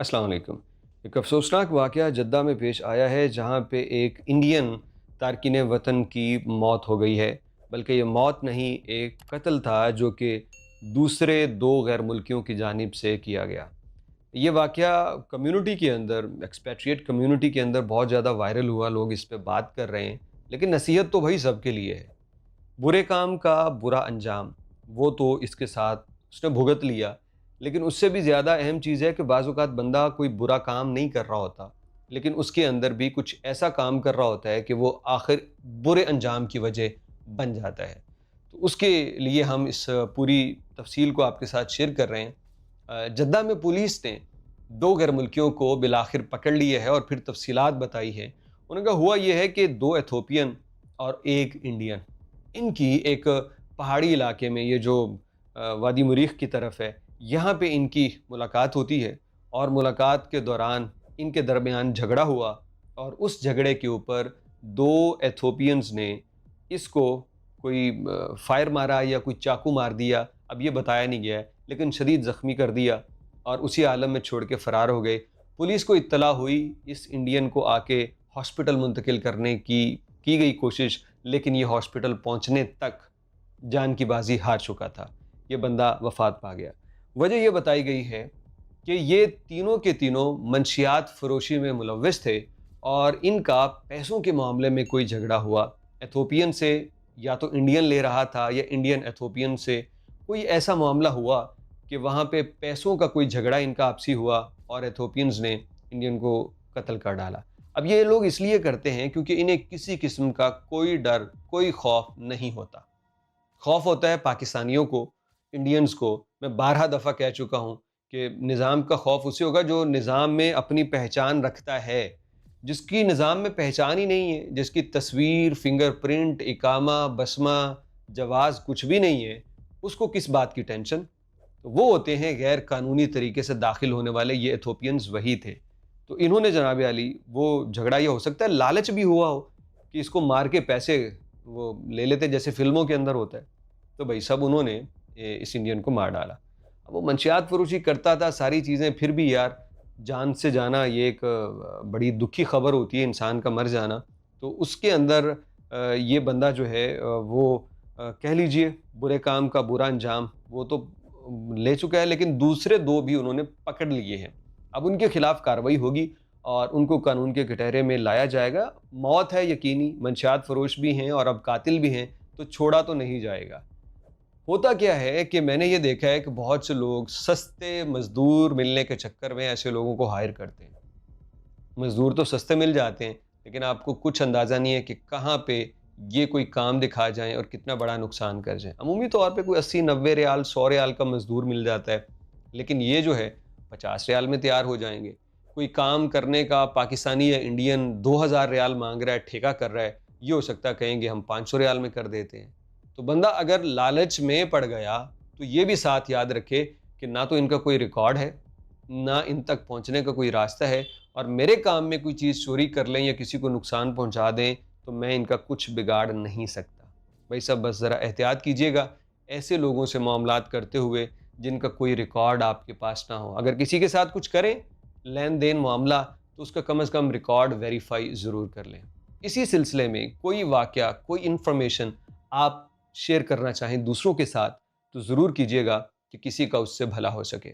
अस्सलाम वालेकुम। एक अफसोसनाक वाक़या जद्दा में पेश आया है जहाँ पे एक इंडियन तारकिन वतन की मौत हो गई है। बल्कि ये मौत नहीं, एक कत्ल था जो कि दूसरे दो गैर मुल्कियों की जानिब से किया गया। ये वाक़या कम्युनिटी के अंदर, एक्सपैट्रिएट कम्युनिटी के अंदर बहुत ज़्यादा वायरल हुआ, लोग इस पे बात कर रहे हैं। लेकिन नसीहत तो भाई सबके लिए है। बुरे काम का बुरा अंजाम, वो तो इसके साथ उसने भुगत लिया। लेकिन उससे भी ज़्यादा अहम चीज़ है कि बाज़ औक़ात बंदा कोई बुरा काम नहीं कर रहा होता, लेकिन उसके अंदर भी कुछ ऐसा काम कर रहा होता है कि वो आखिर बुरे अंजाम की वजह बन जाता है। तो उसके लिए हम इस पूरी तफ़सील को आपके साथ शेयर कर रहे हैं। जद्दा में पुलिस ने 2 गैर मुल्कियों को बिलाखिर पकड़ लिया है और फिर तफ़सीलात बताई है। उन्होंने कहा हुआ ये है कि 2 एथोपियन और 1 इंडियन, इनकी एक पहाड़ी इलाके में, ये जो वादी मुरीख की तरफ है, यहाँ पे इनकी मुलाकात होती है और मुलाकात के दौरान इनके दरमियान झगड़ा हुआ और उस झगड़े के ऊपर 2 एथोपियंस ने इसको कोई फायर मारा या कोई चाकू मार दिया, अब ये बताया नहीं गया है, लेकिन शदीद ज़ख्मी कर दिया और उसी आलम में छोड़ के फ़रार हो गए। पुलिस को इत्तला हुई, इस इंडियन को आके हॉस्पिटल मुंतकिल करने की गई कोशिश, लेकिन ये हॉस्पिटल पहुंचने तक जान की बाजी हार चुका था। ये बंदा वफ़ात पा गया। वजह ये बताई गई है कि ये तीनों के तीनों मंशियात फ़रोशी में मुलव्वस थे और इनका पैसों के मामले में कोई झगड़ा हुआ। एथोपियन से या तो इंडियन ले रहा था या इंडियन एथोपियन से कोई ऐसा मामला हुआ कि वहाँ पे पैसों का कोई झगड़ा इनका आपसी हुआ और एथोपियंस ने इंडियन को कत्ल कर डाला। अब ये लोग इसलिए करते हैं क्योंकि इन्हें किसी किस्म का कोई डर, कोई खौफ नहीं होता। खौफ होता है पाकिस्तानियों को, इंडियंस को। मैं 12 दफ़ा कह चुका हूँ कि निज़ाम का खौफ उसे होगा जो निज़ाम में अपनी पहचान रखता है। जिसकी निज़ाम में पहचान ही नहीं है, जिसकी तस्वीर, फिंगरप्रिंट, इकामा, बसमा, जवाज़ कुछ भी नहीं है, उसको किस बात की टेंशन? तो वो होते हैं गैर कानूनी तरीके से दाखिल होने वाले, ये एथोपियंस वही थे। तो इन्होंने जनाब आली, वो झगड़ा ये हो सकता है लालच भी हुआ हो कि इसको मार के पैसे वो ले लेते, जैसे फ़िल्मों के अंदर होता है। तो भाई सब उन्होंने इस इंडियन को मार डाला। अब वो मंशियात फ़रोशी करता था, सारी चीज़ें, फिर भी यार जान से जाना ये एक बड़ी दुखी खबर होती है, इंसान का मर जाना। तो उसके अंदर ये बंदा जो है वो कह लीजिए बुरे काम का बुरा अंजाम वो तो ले चुका है, लेकिन दूसरे 2 भी उन्होंने पकड़ लिए हैं। अब उनके खिलाफ कार्रवाई होगी और उनको कानून के कटहरे में लाया जाएगा। मौत है यकीनी, मंशियात फ़रोश भी हैं और अब कातिल भी हैं, तो छोड़ा तो नहीं जाएगा। होता क्या है कि मैंने ये देखा है कि बहुत से लोग सस्ते मज़दूर मिलने के चक्कर में ऐसे लोगों को हायर करते हैं। मज़दूर तो सस्ते मिल जाते हैं, लेकिन आपको कुछ अंदाज़ा नहीं है कि कहाँ पे ये कोई काम दिखा जाएँ और कितना बड़ा नुकसान कर जाएँ। अमूमी तौर पे कोई 80-90 रियाल, 100 रियाल का मज़दूर मिल जाता है, लेकिन ये जो है 50 रियाल में तैयार हो जाएँगे। कोई काम करने का पाकिस्तानी या इंडियन 2000 रियाल माँग रहा है, ठेका कर रहा है, ये हो सकता है कहेंगे हम 500 रियाल में कर देते हैं। तो बंदा अगर लालच में पड़ गया, तो ये भी साथ याद रखे कि ना तो इनका कोई रिकॉर्ड है, ना इन तक पहुँचने का कोई रास्ता है, और मेरे काम में कोई चीज़ चोरी कर लें या किसी को नुकसान पहुँचा दें, तो मैं इनका कुछ बिगाड़ नहीं सकता। भाई साहब बस ज़रा एहतियात कीजिएगा ऐसे लोगों से मामलात करते हुए जिनका कोई रिकॉर्ड आपके पास ना हो। अगर किसी के साथ कुछ करें, लेन-देन मामला, तो उसका कम से कम रिकॉर्ड वेरीफ़ाई ज़रूर कर लें। इसी सिलसिले में कोई वाक़या, कोई इन्फॉर्मेशन आप शेयर करना चाहें दूसरों के साथ, तो ज़रूर कीजिएगा कि किसी का उससे भला हो सके।